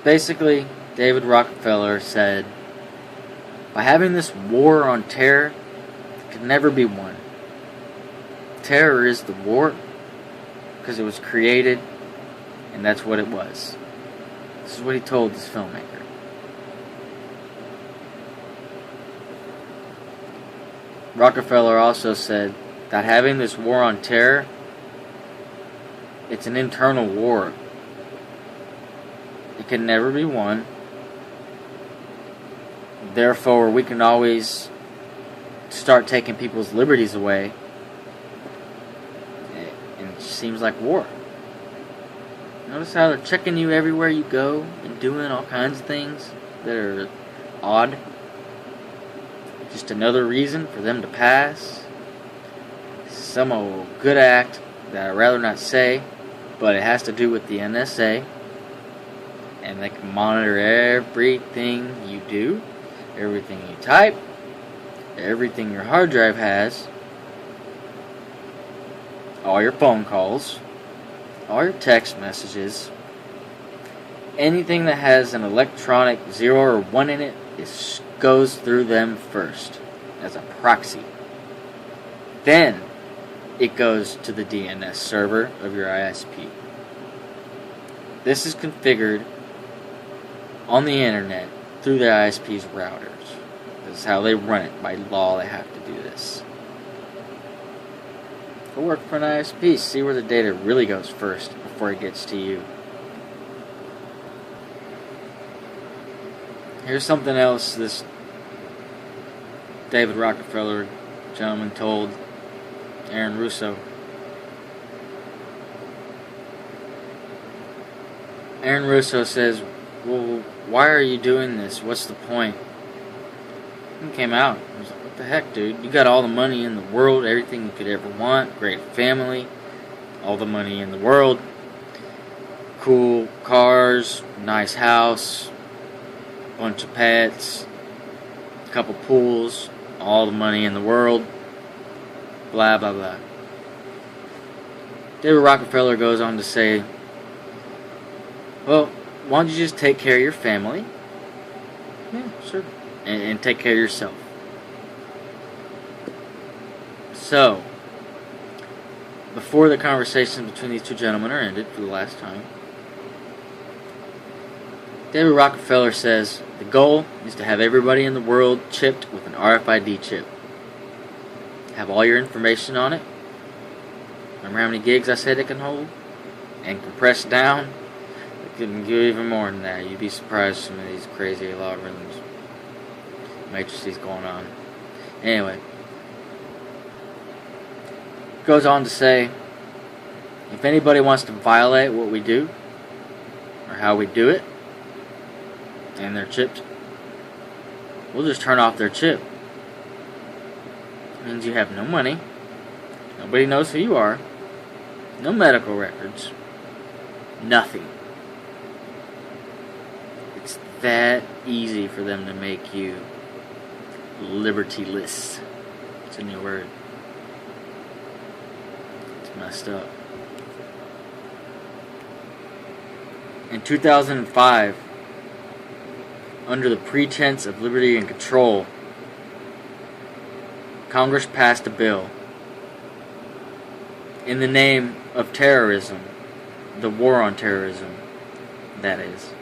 Basically, David Rockefeller said, by having this war on terror, it could never be won. Terror is the war because it was created, and that's what it was. This is what he told this filmmaker. Rockefeller also said that having this war on terror, it's an internal war. It can never be won. Therefore, we can always start taking people's liberties away. And it seems like war. Notice how they're checking you everywhere you go and doing all kinds of things that are odd. Just another reason for them to pass some old good act that I'd rather not say, but it has to do with the NSA. And they can monitor everything you do, everything you type, everything your hard drive has, all your phone calls, all your text messages. Anything that has an electronic 0 or 1 in it goes through them first as a proxy. Then it goes to the DNS server of your ISP. This is configured on the internet through the ISP's routers. This is how they run it. By law, they have to do this. Go work for an ISP. See where the data really goes first before it gets to you. Here's something else this David Rockefeller gentleman told Aaron Russo. Aaron Russo says, well, why are you doing this? What's the point? He came out. He was like, what the heck, dude? You got all the money in the world, everything you could ever want, great family, all the money in the world, cool cars, nice house, bunch of pets, a couple pools, all the money in the world, blah, blah, blah. David Rockefeller goes on to say, well, why don't you just take care of your family? Yeah, sure. And take care of yourself. So, before the conversation between these two gentlemen are ended for the last time, David Rockefeller says the goal is to have everybody in the world chipped with an RFID chip. Have all your information on it. Remember how many gigs I said it can hold? And compressed down? It can give even more than that. You'd be surprised some of these crazy logarithms, matrices going on. Anyway, goes on to say, if anybody wants to violate what we do, or how we do it, and they're chipped, we'll just turn off their chip. It means you have no money, nobody knows who you are, no medical records, nothing. It's that easy for them to make you libertyless. It's a new word. It's messed up. In 2005, under the pretense of liberty and control, Congress passed a bill in the name of terrorism, the war on terrorism, that is.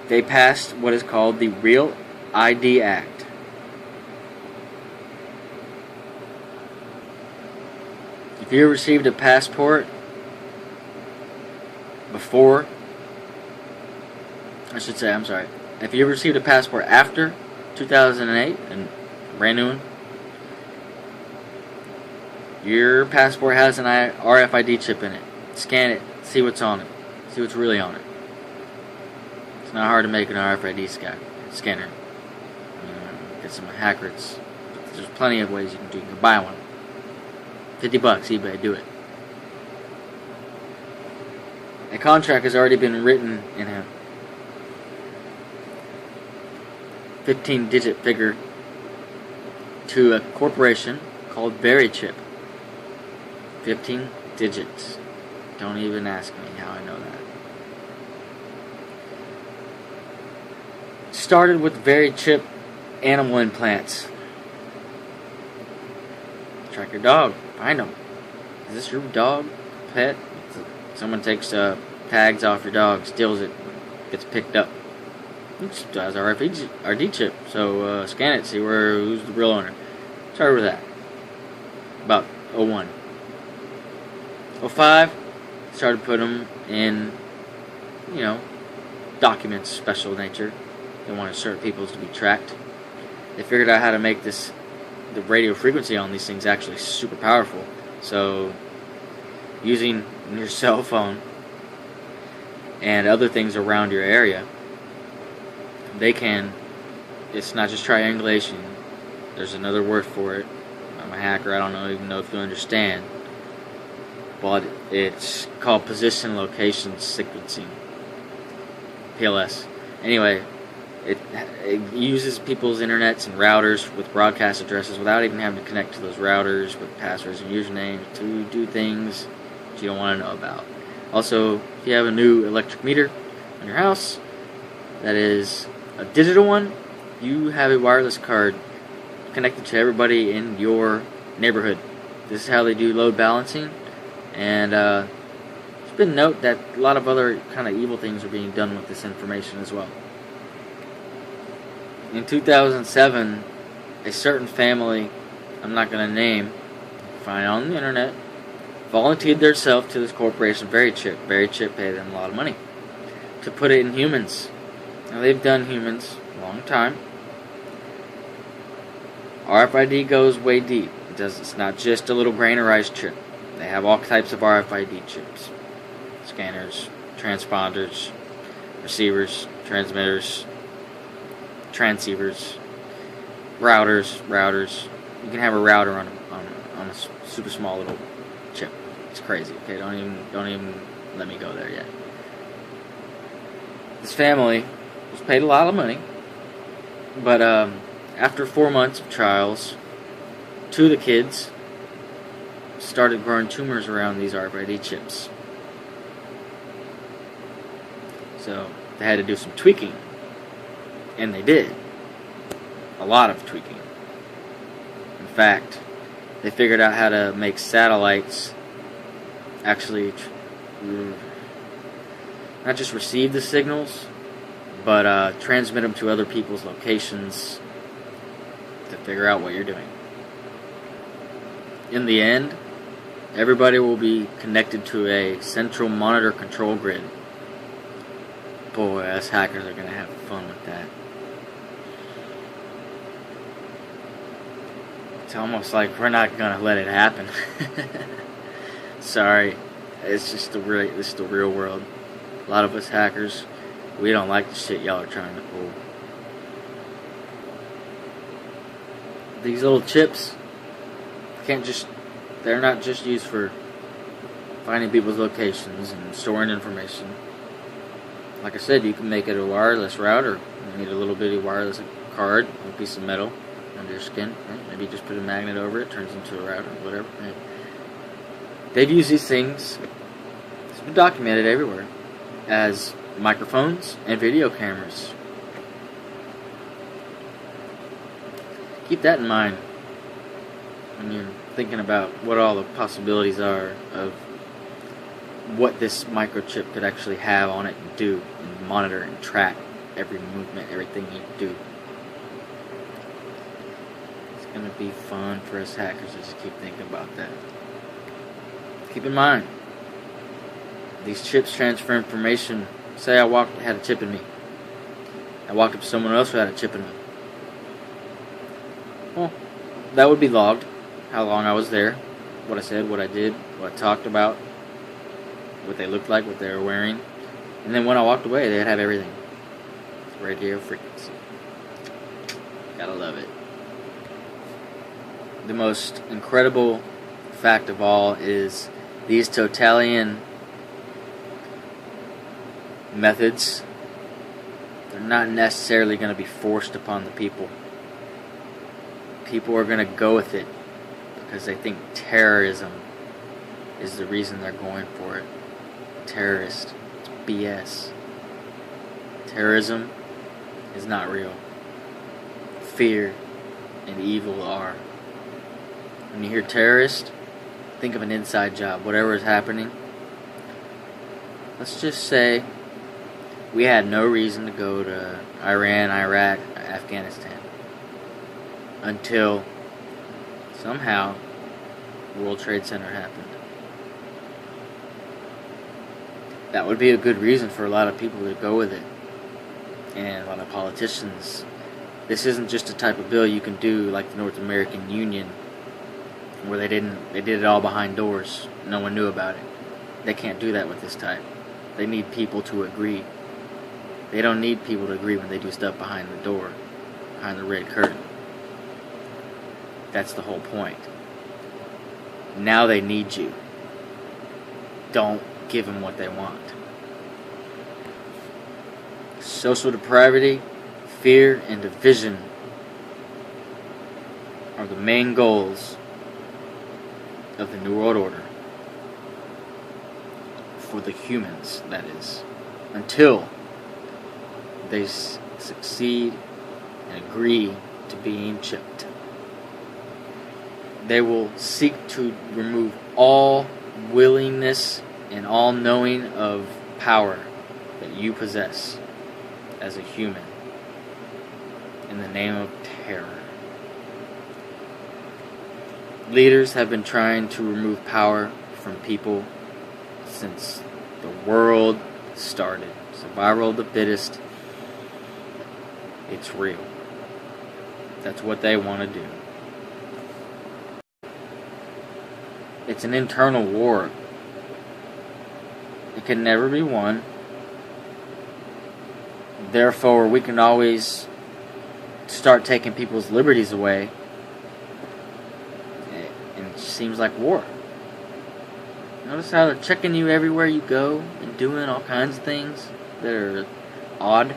They passed what is called the Real ID Act. If you received a passport before, if you received a passport after 2008, and brand new one, your passport has an RFID chip in it. Scan it, see what's on it, see what's really on it. It's not hard to make an RFID scanner. Get some hackers. There's plenty of ways you can do it. You can buy one. $50, eBay, do it. A contract has already been written in a 15-digit figure to a corporation called Berry Chip. 15 digits. Don't even ask me how I know that. Started with very cheap animal implants. Track your dog. Find them. Is this your dog? Pet? Someone takes tags off your dog, steals it, gets picked up. It has our RFID chip. So scan it, see who's the real owner. Started with that. About 01. 05, started putting them in, documents, special nature. They wanted certain people to be tracked. They figured out how to make the radio frequency on these things actually super powerful. So, using your cell phone and other things around your area, it's not just triangulation. There's another word for it. I'm a hacker, I don't even know if you understand. But it's called position location sequencing. PLS. Anyway, it uses people's internets and routers with broadcast addresses without even having to connect to those routers with passwords and usernames to do things that you don't want to know about. Also, if you have a new electric meter in your house that is a digital one, you have a wireless card connected to everybody in your neighborhood. This is how they do load balancing, and it's been noted that a lot of other kind of evil things are being done with this information as well. In 2007, a certain family, I'm not going to name, find it on the internet, volunteered themselves to this corporation, very cheap, paid them a lot of money, to put it in humans. Now, they've done humans a long time. RFID goes way deep. It's not just a little granurized chip. They have all types of RFID chips. Scanners, transponders, receivers, transmitters, transceivers, routers. You can have a router on a super small little chip. It's crazy. Okay, don't even let me go there yet. This family was paid a lot of money, but after 4 months of trials, 2 of the kids started growing tumors around these RFID chips. So they had to do some tweaking. And they did. A lot of tweaking. In fact, they figured out how to make satellites actually not just receive the signals, but transmit them to other people's locations to figure out what you're doing. In the end, everybody will be connected to a central monitor control grid. Boy, us hackers are going to have fun with that. It's almost like we're not going to let it happen. Sorry. It's just the real world. A lot of us hackers, we don't like the shit y'all are trying to pull. These little chips they're not just used for finding people's locations and storing information. Like I said, you can make it a wireless router. You need a little bitty wireless card, a piece of metal under your skin. Right? Maybe just put a magnet over it, turns into a router, whatever. Right? They've used these things, it's been documented everywhere, as microphones and video cameras. Keep that in mind when you're thinking about what all the possibilities are of what this microchip could actually have on it and do, and monitor and track every movement, everything you do. It's going to be fun for us hackers to just keep thinking about that. Keep in mind, these chips transfer information. Say I had a chip in me. I walked up to someone else who had a chip in me. Well, that would be logged. How long I was there, what I said, what I did, what I talked about, what they looked like, what they were wearing. And then when I walked away, they'd have everything. Radio frequency. Gotta love it. The most incredible fact of all is these totalitarian methods, they're not necessarily going to be forced upon the people. People are going to go with it because they think terrorism is the reason they're going for it. terrorist. It's BS. Terrorism is not real. Fear and evil are. When you hear terrorist, think of an inside job. Whatever is happening. Let's just say we had no reason to go to Iran, Iraq, Afghanistan until somehow World Trade Center happened. That would be a good reason for a lot of people to go with it. And a lot of politicians. This isn't just a type of bill you can do like the North American Union, where they did it all behind doors. No one knew about it. They can't do that with this type. They need people to agree. They don't need people to agree when they do stuff behind the door, behind the red curtain. That's the whole point. Now they need you. Don't give them what they want. Social depravity, fear, and division are the main goals of the New World Order. For the humans, that is. Until they succeed and agree to being chipped. They will seek to remove all willingness and all knowing of power that you possess as a human in the name of terror. Leaders have been trying to remove power from people since the world started. Survival of the fittest. It's real. That's what they want to do. It's an internal war. It can never be won. Therefore, we can always start taking people's liberties away. And it seems like war. Notice how they're checking you everywhere you go and doing all kinds of things that are odd.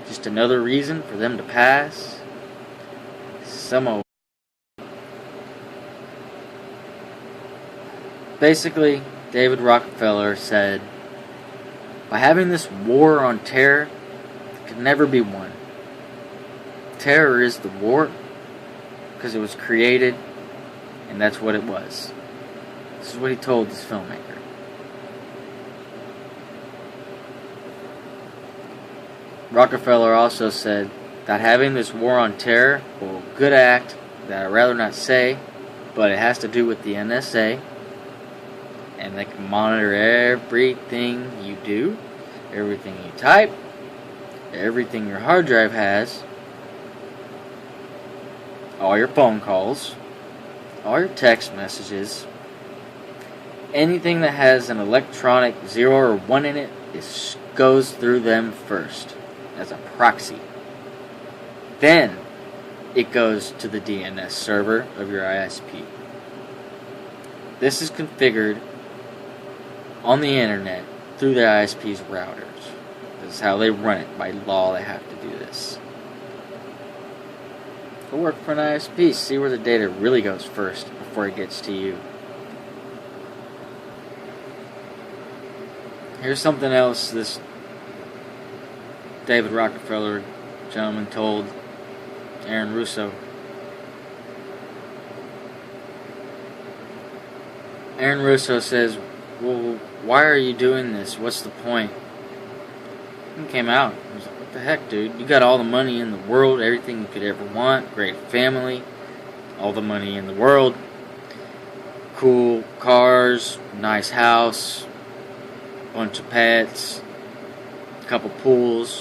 Just another reason for them to pass some old. Basically, David Rockefeller said, by having this war on terror, it could never be won. Terror is the war because it was created, and that's what it was. This is what he told this filmmaker. Rockefeller also said that having this war on terror, well, good act that I'd rather not say, but it has to do with the NSA, and they can monitor everything you do, everything you type, everything your hard drive has, all your phone calls, all your text messages, anything that has an electronic 0 or 1 in it goes through them first as a proxy. Then it goes to the DNS server of your ISP. This is configured on the internet through the ISP's routers. This is how they run it. By law, they have to do this. Go work for an ISP. See where the data really goes first before it gets to you. Here's something else this David Rockefeller gentleman told Aaron Russo. Aaron Russo says, well, why are you doing this? What's the point? He came out. He was like, what the heck, dude? You got all the money in the world, everything you could ever want, great family, all the money in the world, cool cars, nice house, bunch of pets, couple pools.